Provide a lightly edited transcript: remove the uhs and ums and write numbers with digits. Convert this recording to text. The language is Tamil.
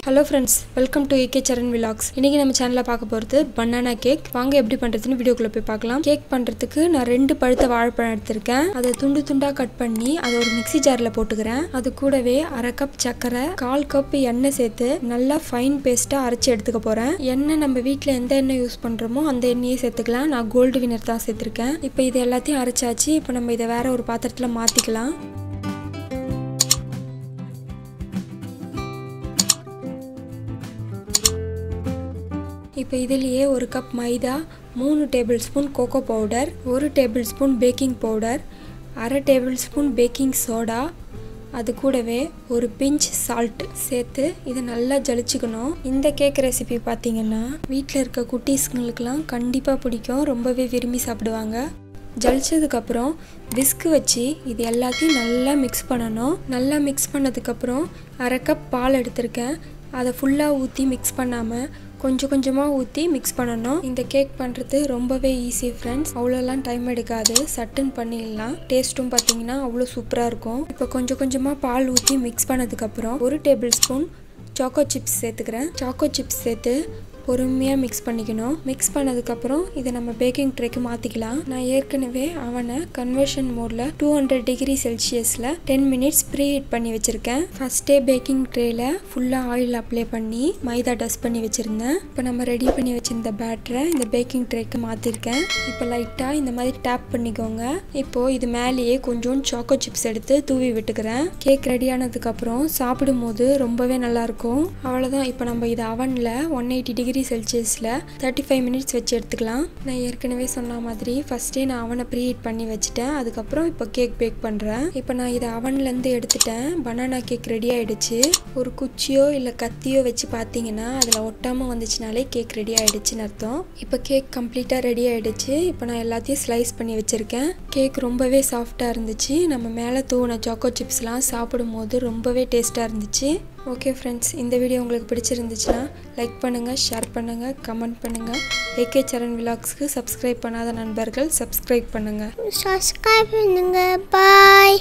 Hello friends, welcome to Saran vlogs. இன்னைக்கு நம்ம சேனல்ல பார்க்க போறது banana cake. வாங்க எப்படி பண்றதுன்னு வீடியோக்குள்ள போய் பார்க்கலாம். கேக் பண்றதுக்கு நான் 2 பழுத்த வாழைப்பழம் எடுத்துர்க்கேன். அதை துண்டு துண்டா கட் பண்ணி அதை ஒரு மிக்ஸி ஜார்ல போட்டுக்கறேன். அது கூடவே 1/2 கப் சக்கரை, 1/4 கப் எண்ணெய் சேர்த்து நல்லா ஃபைன் பேஸ்டா அரைச்சு எடுத்துக்க போறேன். எண்ணெய் நம்ம வீட்ல எந்த எண்ணெய் யூஸ் பண்றோமோ அந்த எண்ணெயை சேர்த்துக்கலாம். நான் கோல்ட் வினர் தான் சேர்த்திருக்கேன். இப்போ இது எல்லாத்தையும் அரைச்சாச்சு. இப்போ நம்ம இத வேற ஒரு பாத்திரத்துல மாத்திக்கலாம். இப்போ இதிலேயே 1 கப் மைதா, 3 tablespoon cocoa powder, 1 tablespoon baking powder, 1/2 tablespoon baking soda, அது கூடவே ஒரு பிஞ்ச் சால்ட் சேர்த்து இதை நல்லா ஜலிச்சுக்கணும். இந்த கேக் ரெசிபி பார்த்தீங்கன்னா வீட்டில் இருக்க குட்டீஸ்களுக்கெல்லாம் கண்டிப்பாக பிடிக்கும், ரொம்பவே விரும்பி சாப்பிடுவாங்க. ஜலிச்சதுக்கப்புறம் விஸ்க் வச்சு இது எல்லாத்தையும் நல்லா மிக்ஸ் பண்ணணும். நல்லா மிக்ஸ் பண்ணதுக்கப்புறம் 1/2 கப் பால் எடுத்திருக்கேன். அதை ஃபுல்லாக ஊற்றி மிக்ஸ் பண்ணாமல் கொஞ்சம் கொஞ்சமாக ஊற்றி மிக்ஸ் பண்ணணும். இந்த கேக் பண்ணுறது ரொம்பவே ஈஸி ஃப்ரெண்ட்ஸ், அவ்வளோலாம் டைம் எடுக்காது, சட்டுன்னு பண்ணிடலாம். டேஸ்ட்டும் பார்த்தீங்கன்னா அவ்வளோ சூப்பராக இருக்கும். இப்போ கொஞ்சம் கொஞ்சமாக பால் ஊற்றி மிக்ஸ் பண்ணதுக்கப்புறம் 1 டேபிள் ஸ்பூன் சாக்கோ சிப்ஸ் சேர்த்துக்கிறேன். சாக்கோ சிப்ஸ் சேர்த்து பொறுமையாக மிக்ஸ் பண்ணிக்கணும். மிக்ஸ் பண்ணதுக்கப்புறம் இதை நம்ம பேக்கிங் ட்ரேக்கு மாற்றிக்கலாம். நான் ஏற்கனவே அவனை கன்வர்ஷன் மோடில் 200 டிகிரி செல்சியஸில் 10 மினிட்ஸ் ப்ரீ ஹீட் பண்ணி வச்சுருக்கேன். ஃபஸ்ட்டே பேக்கிங் ட்ரேயில் ஃபுல்லாக ஆயில் அப்ளை பண்ணி மைதா டஸ்ட் பண்ணி வச்சுருந்தேன். இப்போ நம்ம ரெடி பண்ணி வச்சுருந்த பேட்டரை இந்த பேக்கிங் ட்ரேக்கு மாற்றிருக்கேன். இப்போ லைட்டாக இந்த மாதிரி டேப் பண்ணிக்கோங்க. இப்போது இது மேலேயே கொஞ்சம் சாக்கோ சிப்ஸ் எடுத்து தூவி விட்டுக்கிறேன். கேக் ரெடி ஆனதுக்கப்புறம் சாப்பிடும் போது ரொம்பவே நல்லாயிருக்கும். அவ்வளோதான். இப்போ நம்ம இதை அவனில் 180 டிகிரி செல்சியஸில் 35 மினிட்ஸ் வச்சு எடுத்துக்கலாம். நான் ஏற்கனவே சொன்ன மாதிரி ஃபஸ்ட்டே நான் அவனை ப்ரீ ஹீட் பண்ணி வச்சுட்டேன். அதுக்கப்புறம் இப்போ கேக் பேக் பண்ணுறேன். இப்போ நான் இதை அவன்லேருந்து எடுத்துட்டேன். பனானா கேக் ரெடி ஆகிடுச்சு. ஒரு குச்சியோ இல்லை கத்தியோ வச்சு பார்த்தீங்கன்னா அதில் ஒட்டாமல் வந்துச்சுனாலே கேக் ரெடி ஆகிடுச்சுன்னு அர்த்தம். இப்போ கேக் கம்ப்ளீட்டாக ரெடி ஆகிடுச்சு. இப்போ நான் எல்லாத்தையும் ஸ்லைஸ் பண்ணி வச்சுருக்கேன். கேக் ரொம்பவே சாஃப்டாக இருந்துச்சு. நம்ம மேலே தூவின சாக்கோ சிப்ஸ்லாம் சாப்பிடும் போது ரொம்பவே டேஸ்ட்டாக இருந்துச்சு. ஓகே ஃப்ரெண்ட்ஸ், இந்த வீடியோ உங்களுக்கு பிடிச்சிருந்துச்சுன்னா லைக் பண்ணுங்கள், ஷேர் பண்ணுங்கள், கமெண்ட் பண்ணுங்கள். ஏகே சரண் விலாக்ஸ்க்கு சப்ஸ்கிரைப் பண்ணாத நண்பர்கள் சப்ஸ்கிரைப் பண்ணுங்கள். பாய்.